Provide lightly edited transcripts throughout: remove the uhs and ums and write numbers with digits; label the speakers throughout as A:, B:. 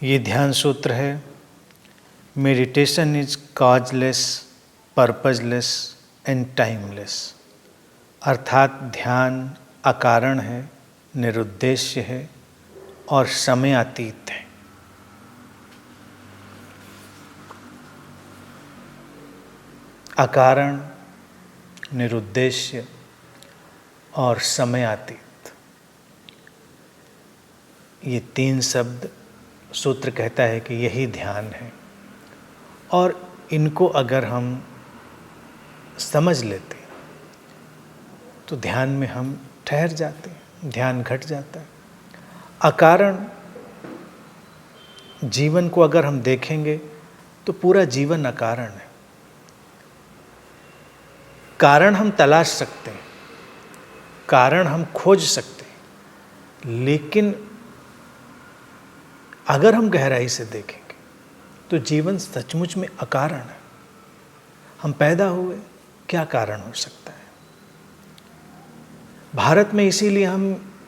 A: ये ध्यान सूत्र है, meditation is causeless, purposeless and timeless. अर्थात ध्यान अकारण है, निरुद्देश्य है और समयातीत है। अकारण, निरुद्देश्य और समयातीत, ये तीन शब्द सूत्र कहता है कि यही ध्यान है। और इनको अगर हम समझ लेते तो ध्यान में हम ठहर जाते हैं, ध्यान घट जाता है। अकारण जीवन को अगर हम देखेंगे तो पूरा जीवन अकारण है। कारण हम तलाश सकते हैं, कारण हम खोज सकते हैं, लेकिन अगर हम गहराई से देखेंगे तो जीवन सचमुच में अकारण है। हम पैदा हुए, क्या कारण हो सकता है? भारत में इसीलिए हम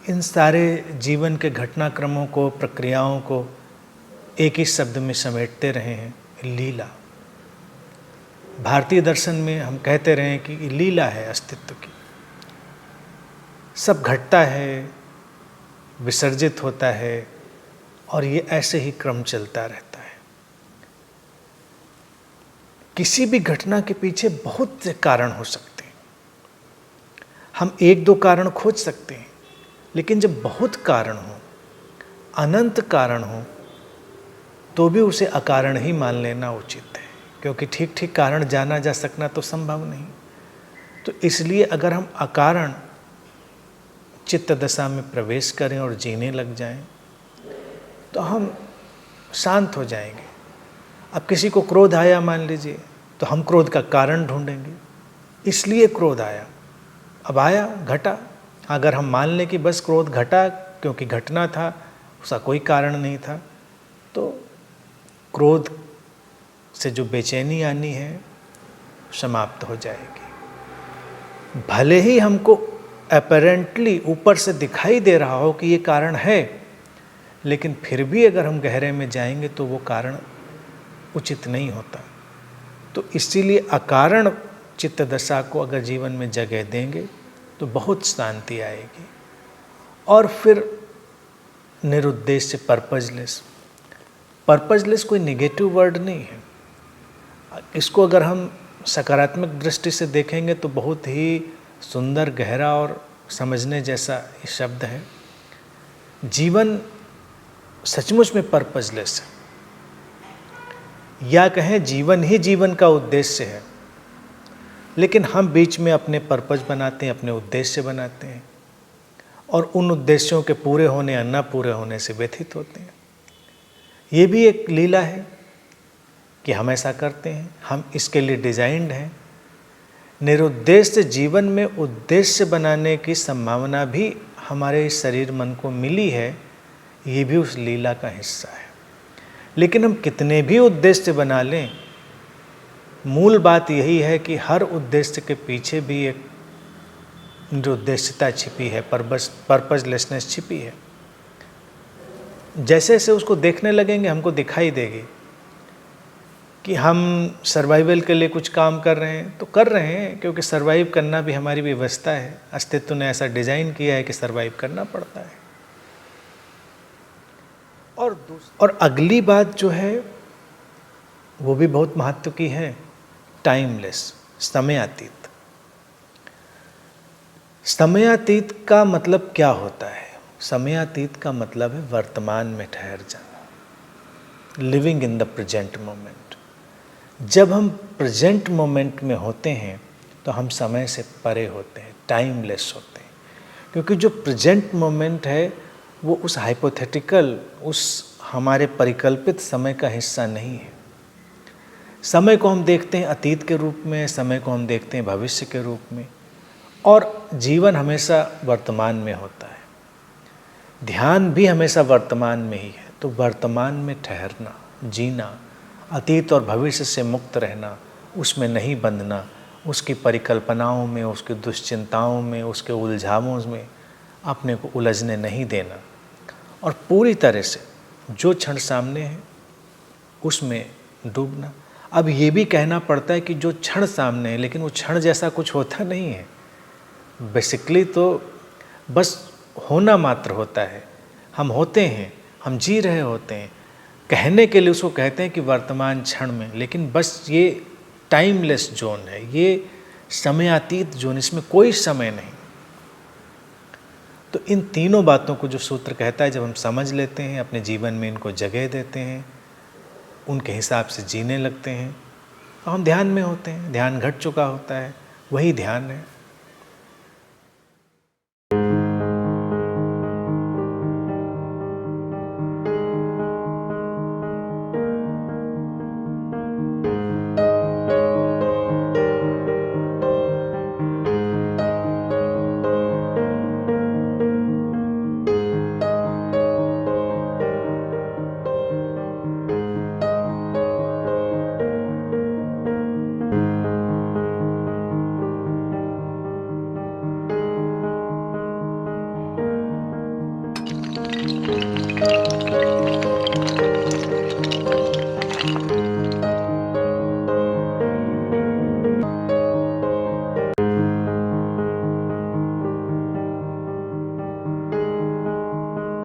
A: इन सारे जीवन के घटनाक्रमों को, प्रक्रियाओं को एक ही शब्द में समेटते रहे हैं, लीला। भारतीय दर्शन में हम कहते रहे हैं कि लीला है अस्तित्व की। सब घटता है, विसर्जित होता है और ये ऐसे ही क्रम चलता रहता है। किसी भी घटना के पीछे बहुत से कारण हो सकते हैं। हम एक दो कारण खोज सकते हैं, लेकिन जब बहुत कारण हो, अनंत कारण हो, तो भी उसे अकारण ही मान लेना उचित है, क्योंकि ठीक ठीक कारण जाना जा सकना तो संभव नहीं। तो इसलिए अगर हम अकारण चित्त दशा में प्रवेश करें और जीने लग जाएं, तो हम शांत हो जाएंगे। अब किसी को क्रोध आया मान लीजिए, तो हम क्रोध का कारण ढूंढेंगे, इसलिए क्रोध आया। अब आया, घटा, अगर हम मान लें कि बस क्रोध घटा क्योंकि घटना था, उसका कोई कारण नहीं था, तो क्रोध से जो बेचैनी आनी है समाप्त हो जाएगी। भले ही हमको अपैरेंटली ऊपर से दिखाई दे रहा हो कि ये कारण है, लेकिन फिर भी अगर हम गहरे में जाएंगे तो वो कारण उचित नहीं होता। तो इसीलिए अकारण चित्त दशा को अगर जीवन में जगह देंगे तो बहुत शांति आएगी। और फिर निरुद्देश्य, पर्पजलेस। पर्पजलेस कोई नेगेटिव वर्ड नहीं है। इसको अगर हम सकारात्मक दृष्टि से देखेंगे तो बहुत ही सुंदर, गहरा और समझने जैसा ये शब्द है। जीवन सचमुच में पर्पजलेस है, या कहें जीवन ही जीवन का उद्देश्य है, लेकिन हम बीच में अपने पर्पज बनाते हैं, अपने उद्देश्य बनाते हैं और उन उद्देश्यों के पूरे होने या न पूरे होने से व्यथित होते हैं। ये भी एक लीला है कि हम ऐसा करते हैं, हम इसके लिए डिजाइंड हैं। निरुद्देश्य जीवन में उद्देश्य बनाने की संभावना भी हमारे शरीर मन को मिली है, ये भी उस लीला का हिस्सा है। लेकिन हम कितने भी उद्देश्य बना लें, मूल बात यही है कि हर उद्देश्य के पीछे भी एक निरुद्देश्यता छिपी है, पर्पजलेसनेस छिपी है। जैसे जैसे उसको देखने लगेंगे हमको दिखाई देगी कि हम सर्वाइवल के लिए कुछ काम कर रहे हैं, तो कर रहे हैं क्योंकि सर्वाइव करना भी हमारी व्यवस्था है। अस्तित्व ने ऐसा डिज़ाइन किया है कि सर्वाइव करना पड़ता है। और अगली बात जो है वो भी बहुत महत्व की है, टाइमलेस, समयातीत। समयातीत का मतलब क्या होता है? समयातीत का मतलब है वर्तमान में ठहर जाना, living in the present moment. जब हम प्रेजेंट मोमेंट में होते हैं तो हम समय से परे होते हैं, टाइमलेस होते हैं, क्योंकि जो प्रेजेंट मोमेंट है वो उस हाइपोथेटिकल, उस हमारे परिकल्पित समय का हिस्सा नहीं है। समय को हम देखते हैं अतीत के रूप में, समय को हम देखते हैं भविष्य के रूप में, और जीवन हमेशा वर्तमान में होता है। ध्यान भी हमेशा वर्तमान में ही है। तो वर्तमान में ठहरना, जीना, अतीत और भविष्य से मुक्त रहना, उसमें नहीं बंधना, उसकी परिकल्पनाओं में, उसकी दुश्चिंताओं में, उसके उलझावों में अपने को उलझने नहीं देना, और पूरी तरह से जो क्षण सामने है उसमें डूबना। अब ये भी कहना पड़ता है कि जो क्षण सामने है, लेकिन वो क्षण जैसा कुछ होता नहीं है। बेसिकली तो बस होना मात्र होता है। हम होते हैं, हम जी रहे होते हैं, कहने के लिए उसको कहते हैं कि वर्तमान क्षण में, लेकिन बस ये टाइमलेस जोन है, ये समयातीत जोन, इसमें कोई समय नहीं। तो इन तीनों बातों को जो सूत्र कहता है, जब हम समझ लेते हैं, अपने जीवन में इनको जगह देते हैं, उनके हिसाब से जीने लगते हैं, तो हम ध्यान में होते हैं। ध्यान घट चुका होता है, वही ध्यान है।